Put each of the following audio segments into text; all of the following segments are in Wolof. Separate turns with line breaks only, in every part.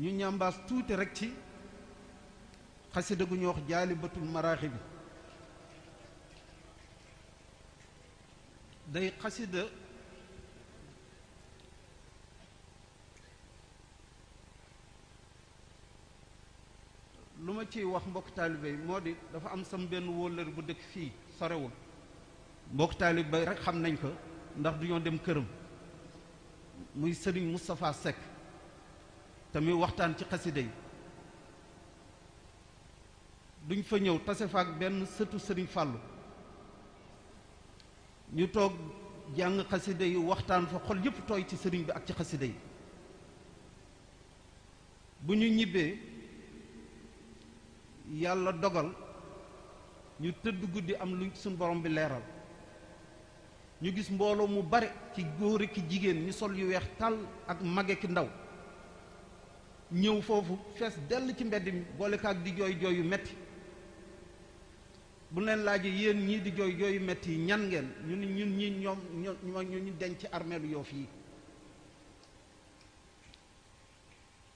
ñu ñambaas tuuti rek ci xasida gu ñu wax jaalibatul maraaxi bi day xasida lu ma ciy wax mbokk taalibe yi moo di dafa am sam benn wóllëre bu dëkk fii sorewul mbokk taalibe rek xam nañ ko ndax du ñoo dem këram muy sëriñ Moustapha Seck tamit waxtaan ci xasida yi duñ fa ñëw tase fa ak benn sëtu sëriñ Fàllu ñu toog jàng xasida yi waxtaan fa xol yépp tooy ci sëriñ bi ak ci xasida yi bu ñu ñibbee yàlla dogal ñu tëdd guddi am lu suñ borom bi leeral ñu gis mbooloo mu bare ci góor ki jigéen ñu sol yu weex tàll ak mage ki ndaw ñëw foofu fees dell ci mbedd mi boole kaak di jooy jooy yu metti bu leen laajee yéen ñii di jooy jooy yu metti yi ñan ngeen ñu ni ñun ñi ñoom ñu denc ci armeelu Yoof yi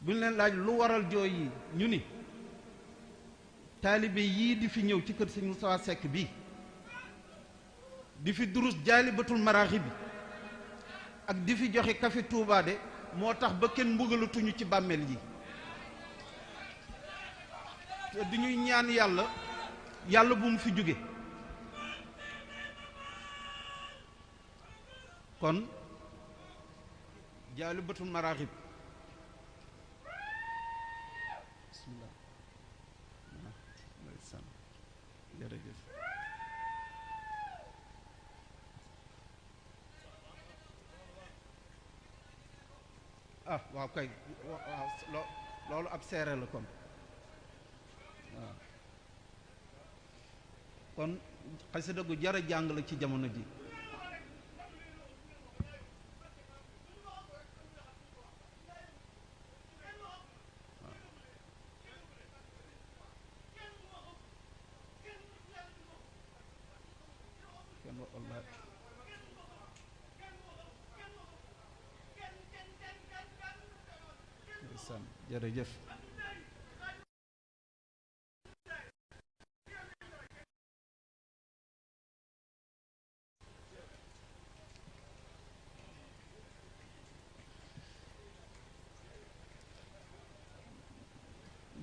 bu leen laaj lu waral jooy yi ñu ni taalibe yii di fi ñëw ci kër Sëñ Moustapha Seck bii di fi durus jaalibatul maraaxi bi ak di fi joxe kafe Touba de moo tax ba kenn mbugalatuñu ci bàmmeel yi te di ñuy ñaan yàlla bu mu fi jóge kon jaalibatul maraaxi bismillah jërëjëf ah waaw kay waaw loolu ab seere la kon waaw kon xasida gu jara jàng la ci jamono ji jërëjëf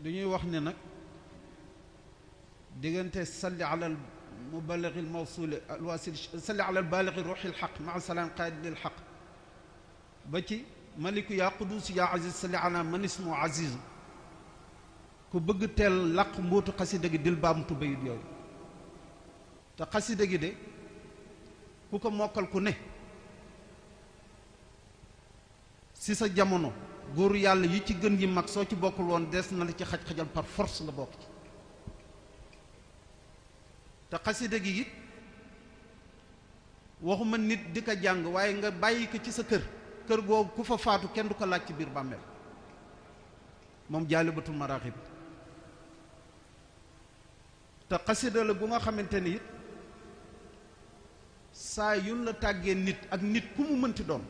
du ñuy wax ne nag diggante salli ala al muballigh al mawsul al wasil salli ala al baligh ruuhi al haqq ma'a salam qaid lil haqq ba ci maliku yaa qudus yaa aziz salli ala man ismu aziz ku bëgg teel laq mbootu xasida gi dil baamtu bayit yooyu te xasida gi de ku ko mokkal ku ne si sa jamono góoru yàlla yi ci gën yi mag soo ci bokkul woon des na la ci xaj-xajal par force nga bokk ci te xasida gi it waxuma nit di ko jàng waaye nga bàyyi ko ci sa kër googu ku fa faatu kenn du ko laaj ci biir bàmmeel moom jaalibatul maraaxib te xasida la gu nga xamante ni it saa yun la tàggee nit ak nit ku mu mënti doon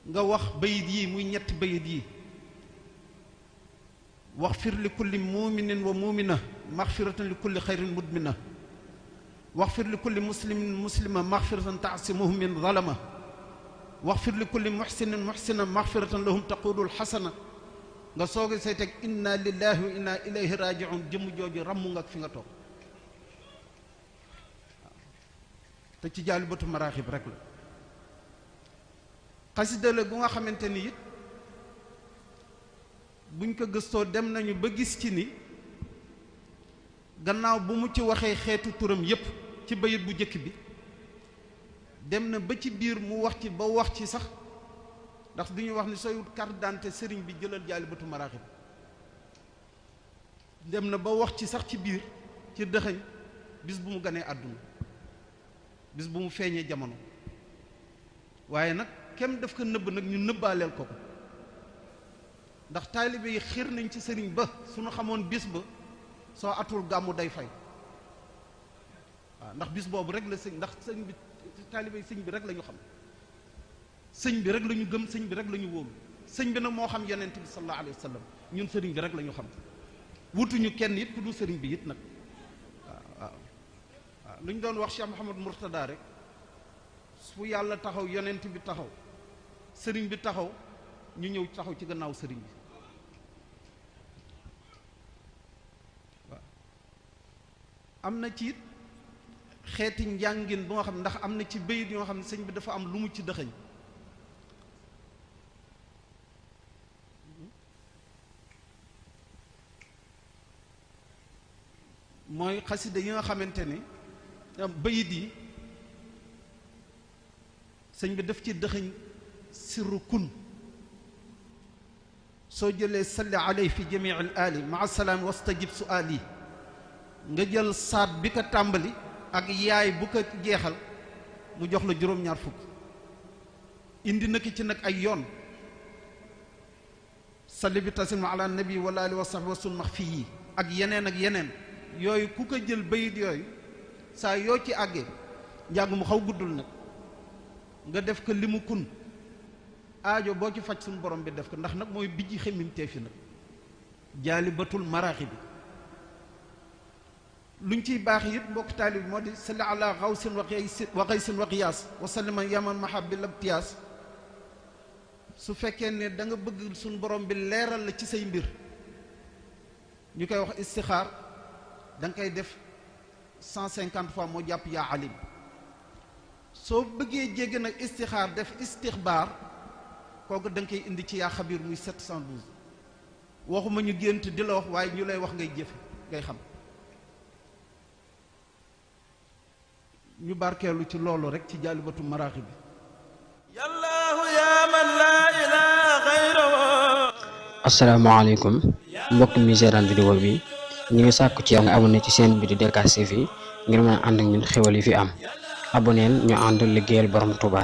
nga wax bayit yi muy ñetti bayit yi wax fir li kulli muminin wa mumina maxfiratan li kulli xayrin mudmina wax fir li kulli muslimin muslima maxfiratan taasimuhu min zalama wax fir li kulli muxsinin muxsina maxfiratan lahum taqudul xasana nga soogi say teg inna lillahi wa inna ilayhi rajiun jëmm jooju ràmm nga ak fi nga toog te ci jaalibatu maraaxib rek la xasida la gu nga xamante ni it buñ ko gëstoo dem nañu ba gis ci ni gannaaw bu mu ci waxee xeetu turam yépp ci bayit bu jëkk bi dem na ba ci biir mu wax ci ba wax ci sax ndax du ñu wax ni sooy wut carte d'identité sëriñ bi jëlal jaalibatu maraaxib dem na ba wax ci sax ci biir ci dëxëñ bis bu mu ganee àdduna bis bu mu feeñee jamono waaye nag kenn daf ko nëbb nag ñu nëbbaaleel ko ndax taalibe yi xiir nañ ci sëriñ ba suñu xamoon bis ba soo atul gàmmu day fay waaw ndax bis boobu rek la sëñ ndax sëñ bi taalibe yi sëñ bi rek la ñu xam sëñ bi rek la ñu gëm sëñ bi rek la ñu wóolu sëñ bi nag moo xam yonent bi sallallahu alayhi wa sallam ñun sëriñ bi rek la ñu xam wutuñu kenn it ku du sëriñ bi it nag waaw lu ñu doon wax Cheikh Mouhamad Mourtada rek fu yàlla taxaw yonent bi taxaw sëriñ bi taxaw ñu ñëw taxaw ci gannaaw sëriñ bi waaw am na ci it xeeti njàngin bu nga xam ndax am na ci bayit yoo xam ne sëñ bi dafa am lu mu ci dëxëñ mooy xasida yi nga xamante ne bayit yi sëñ bi daf ci dëxëñ sirru kun soo jëlee salli alay fi jamii al ali maa salaam wastajib suali nga jël saat bi ko tàmbali ak yaay bu ko jeexal mu jox la juróom-ñaar fukk indi na ki ci nag ay yoon salli bi tasim ala nabi wala ali wa sahbi wa sun max fii yi ak yeneen yooyu ku ko jël bayit yooyu saa yoo ci àggee njàng mu xaw guddul nag nga def ko li mu kun aajo boo ci faj suñu borom bi def ko ndax nag mooy bijji xemmimtee fi nag jaalibatul maraaxi bi luñ ciy baax it mbokk taalib moo di salli ala xawsin wa xaysin wa qiyaas wa sallima yaman mahabil abtiyaas su fekkee ne da nga bëgg suñu borom bi leeral la ci say mbir ñu koy wax istixaar da nga koy def 150 fois moo jàpp yaa alim soo bëggee jégg nag istixaar def istixbaar kooku da nga koy indi ci yaa xabiir muy 712 waxuma ñu gént di la wax waaye ñu lay wax ngay jëfe ngay xam ñu barkeelu ci loolu rek ci jaalibatu maraaxi bi
yallaahu yaa man laa ilaaha xayruhu.
asalaamaaleykum mbokk mi seetaan vidéo bi ñu ngi sàkku ci yow nga abonné ci chaîne bi di DK TV ngir mën a ànd ak ñun xéwal yi fi am abonneel ñu ànd liggéeyal borom Touba.